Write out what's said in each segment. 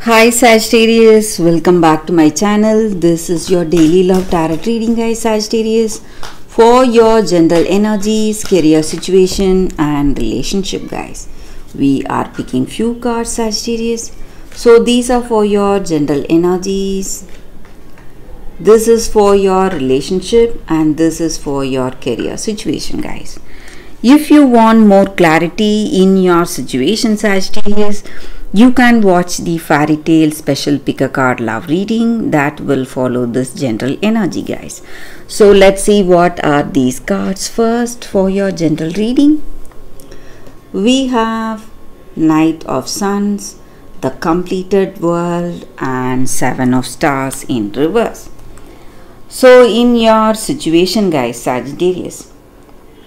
Hi Sagittarius, welcome back to my channel. This is your daily love tarot reading, guys. Sagittarius, for your general energies, career situation and relationship, guys. We are picking few cards, Sagittarius. So these are for your general energies. This is for your relationship and this is for your career situation, guys. If you want more clarity in your situation, Sagittarius, you can watch the fairy tale special pick a card love reading that will follow this general energy, guys. So let's see what are these cards. First, for your general reading, we have Knight of Sons, the completed world and Seven of Stars in reverse. So in your situation, guys, Sagittarius,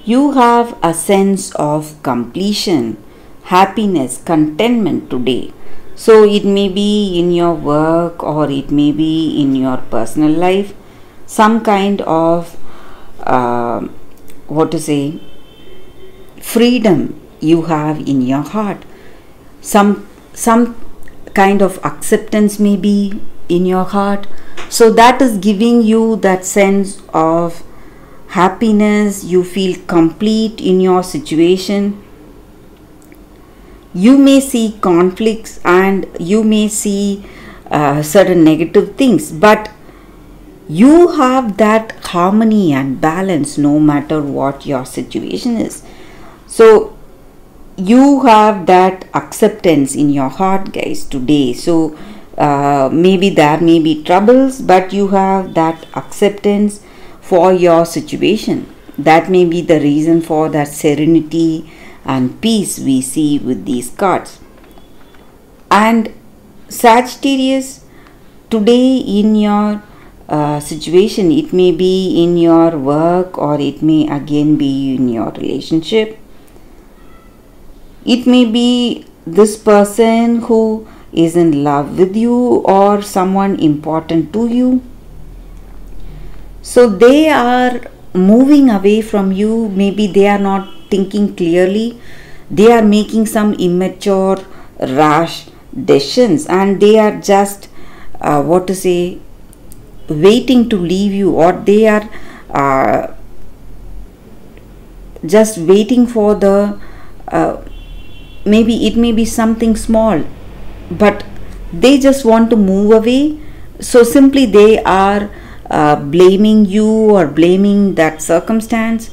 you have a sense of completion, happiness, contentment today. So it may be in your work or it may be in your personal life, some kind of freedom you have in your heart, some kind of acceptance may be in your heart. So that is giving you that sense of happiness. You feel complete in your situation. You may see conflicts and you may see certain negative things, but you have that harmony and balance no matter what your situation is. So you have that acceptance in your heart, guys, today. So maybe there may be troubles, but you have that acceptance for your situation. That may be the reason for that serenity and peace we see with these cards. And Sagittarius, today in your situation, it may be in your work or it may again be in your relationship. It may be this person who is in love with you or someone important to you. So they are moving away from you. Maybe they are not thinking clearly. They are making some immature, rash decisions and they are just waiting to leave you, or they are just waiting for the maybe it may be something small, but they just want to move away. So simply they are blaming you or blaming that circumstance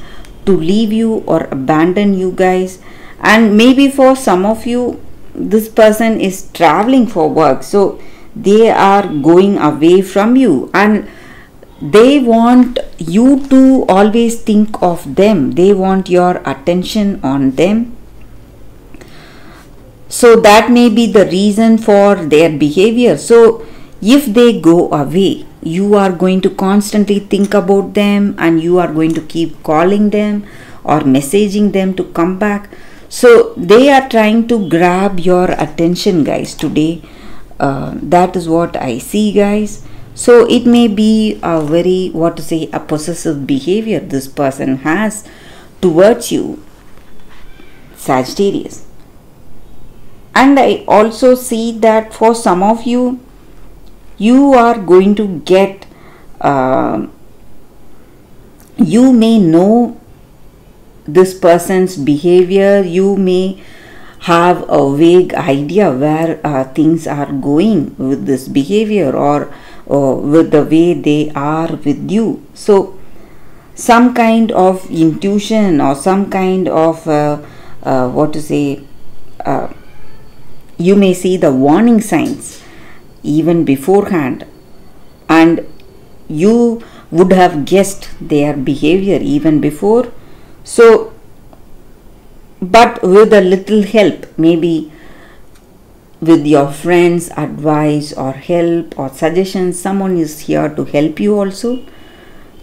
to leave you or abandon you, guys. And maybe for some of you, this person is traveling for work, so they are going away from you and they want you to always think of them. They want your attention on them. So that may be the reason for their behavior. So if they go away, you are going to constantly think about them and you are going to keep calling them or messaging them to come back. So they are trying to grab your attention, guys, today. That is what I see, guys. So it may be a very a possessive behavior this person has towards you, Sagittarius. And I also see that for some of you, you are going to get you may know this person's behavior. You may have a vague idea where things are going with this behavior or with the way they are with you. So some kind of intuition or some kind of you may see the warning signs even beforehand, and you would have guessed their behavior even before. So but with a little help, maybe with your friends' advice or help or suggestions, someone is here to help you also.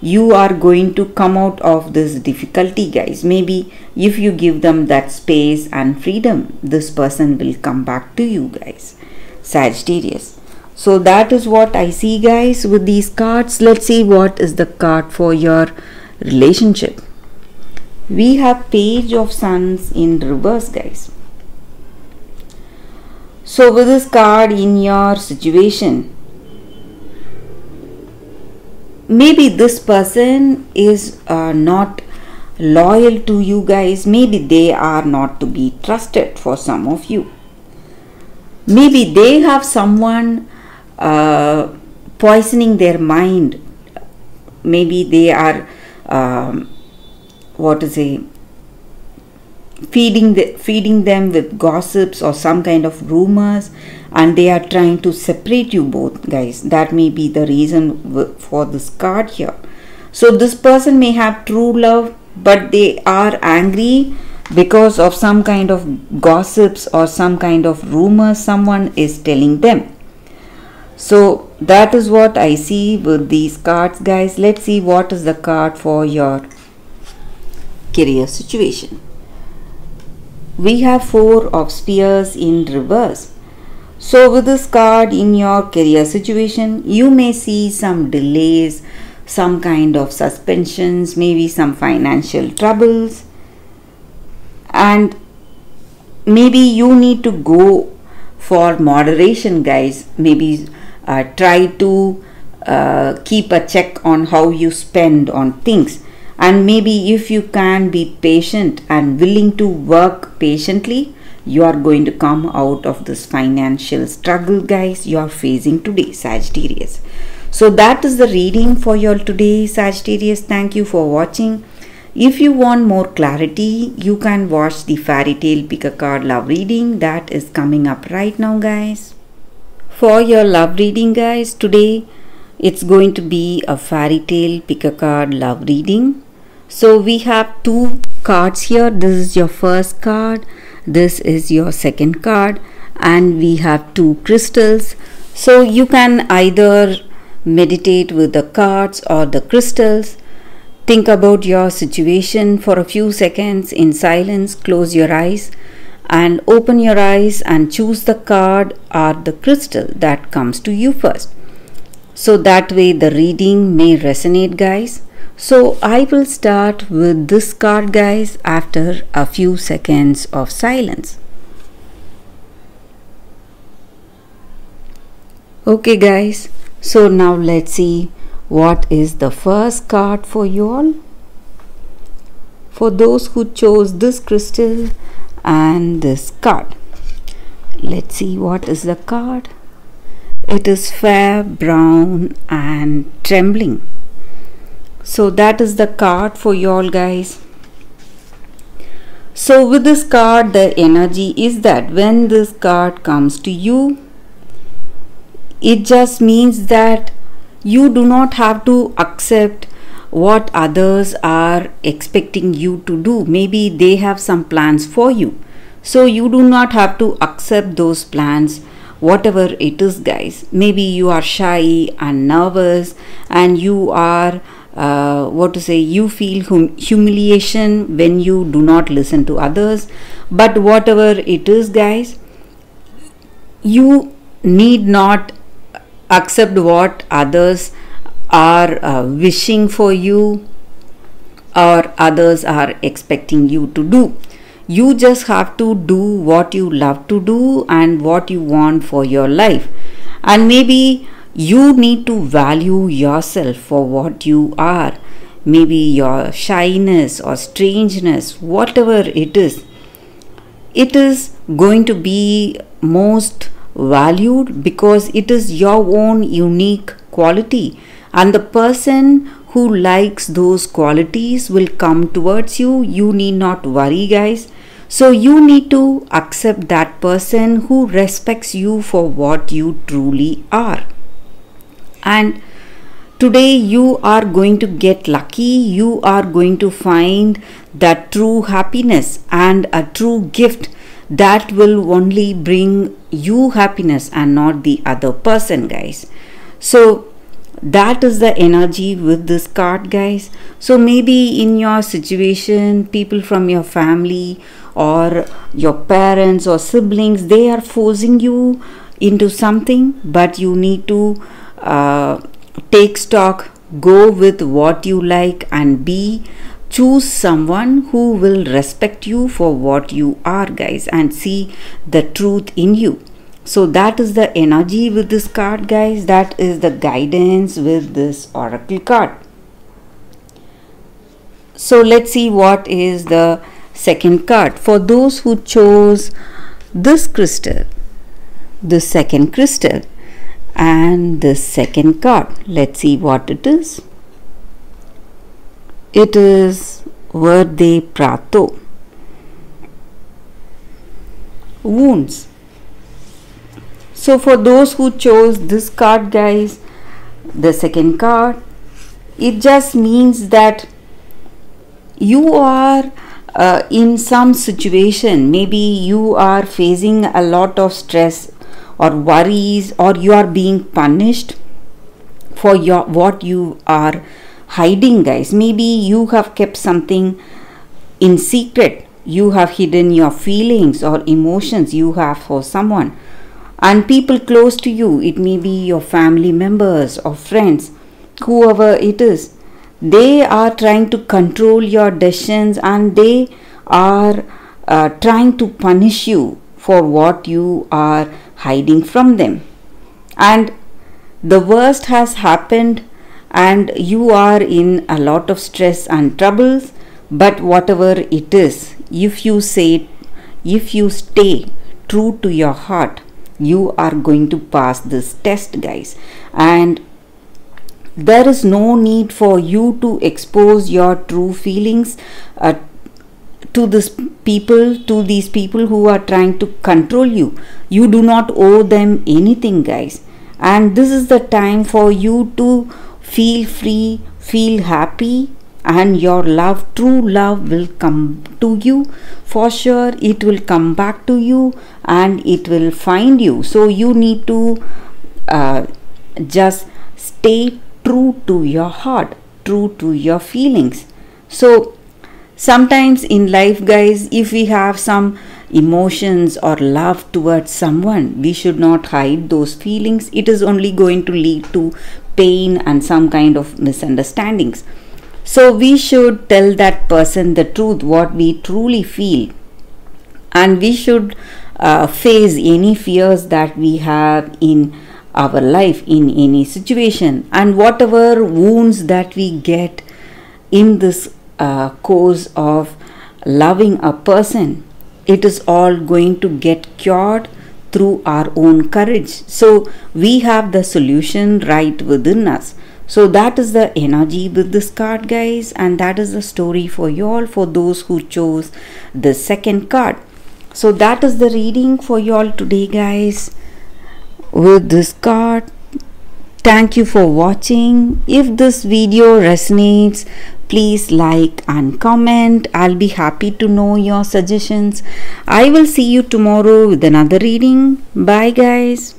You are going to come out of this difficulty, guys. Maybe if you give them that space and freedom, this person will come back to you, guys, Sagittarius. So that is what I see, guys, with these cards. Let's see what is the card for your relationship. We have Page of Sons in reverse, guys. So with this card in your situation, maybe this person is not loyal to you guys. Maybe they are not to be trusted for some of you. Maybe they have someone poisoning their mind. Maybe they are feeding them with gossips or some kind of rumors, and they are trying to separate you both, guys. That may be the reason for this card here. So this person may have true love, but they are angry because of some kind of gossips or some kind of rumors someone is telling them. So that is what I see with these cards, guys. Let's see what is the card for your career situation. We have Four of Spears in reverse. So with this card in your career situation, you may see some delays, some kind of suspensions, maybe some financial troubles, and maybe you need to go for moderation, guys. Maybe try to keep a check on how you spend on things, and maybe if you can be patient and willing to work patiently, you are going to come out of this financial struggle, guys, you are facing today, Sagittarius. So that is the reading for you all today, Sagittarius. Thank you for watching. If you want more clarity, you can watch the Fairy Tale Pick a Card love reading that is coming up right now, guys. For your love reading, guys, today it's going to be a Fairy Tale Pick a Card love reading. So we have two cards here. This is your first card, this is your second card, and we have two crystals. So you can either meditate with the cards or the crystals. Think about your situation for a few seconds in silence. Close your eyes and open your eyes and choose the card or the crystal that comes to you first. So that way the reading may resonate, guys. So I will start with this card, guys, after a few seconds of silence. Okay, guys. So now let's see what is the first card for you all. For those who chose this crystal and this card, let's see what is the card. It is Fair, Brown and Trembling. So that is the card for you all, guys. So with this card, the energy is that when this card comes to you, it just means that you do not have to accept what others are expecting you to do. Maybe they have some plans for you. So you do not have to accept those plans, whatever it is, guys. Maybe you are shy and nervous and you are you feel humiliation when you do not listen to others. But whatever it is, guys, you need not accept what others are wishing for you or others are expecting you to do. You just have to do what you love to do and what you want for your life. And maybe you need to value yourself for what you are. Maybe your shyness or strangeness, whatever it is going to be most valued because it is your own unique quality, and the person who likes those qualities will come towards you. You need not worry, guys. So you need to accept that person who respects you for what you truly are. And today you are going to get lucky. You are going to find that true happiness and a true gift that will only bring you happiness and not the other person, guys. So that is the energy with this card, guys. So maybe in your situation, people from your family or your parents or siblings, they are forcing you into something, but you need to take stock, go with what you like and choose someone who will respect you for what you are, guys, and see the truth in you. So that is the energy with this card, guys. That is the guidance with this oracle card. So let's see what is the second card. For those who chose this crystal, the second crystal, and the second card, let's see what it is. It is Verde Prato. Wounds. So for those who chose this card, guys, the second card, it just means that you are in some situation. Maybe you are facing a lot of stress or worries, or you are being punished for what you are hiding, guys. Maybe you have kept something in secret. You have hidden your feelings or emotions you have for someone, and people close to you. It may be your family members or friends, whoever it is. They are trying to control your decisions, and they are trying to punish you for what you are hiding from them. And the worst has happened, and you are in a lot of stress and troubles. But whatever it is, if you stay true to your heart, you are going to pass this test, guys. And there is no need for you to expose your true feelings to these people who are trying to control you. You do not owe them anything, guys. And this is the time for you to feel free, feel happy, and your love, true love, will come to you. For sure, it will come back to you and it will find you. So you need to just stay true to your heart, true to your feelings. So sometimes in life, guys, if we have some emotions or love towards someone, we should not hide those feelings. It is only going to lead to pain and some kind of misunderstandings. So we should tell that person the truth, what we truly feel, and we should face any fears that we have in our life, in any situation. And whatever wounds that we get in this course of loving a person, it is all going to get cured through our own courage. So we have the solution right within us. So that is the energy with this card, guys, and that is the story for you all, for those who chose the second card. So that is the reading for you all today, guys, with this card. Thank you for watching. If this video resonates, please like and comment. I'll be happy to know your suggestions. I will see you tomorrow with another reading. Bye, guys.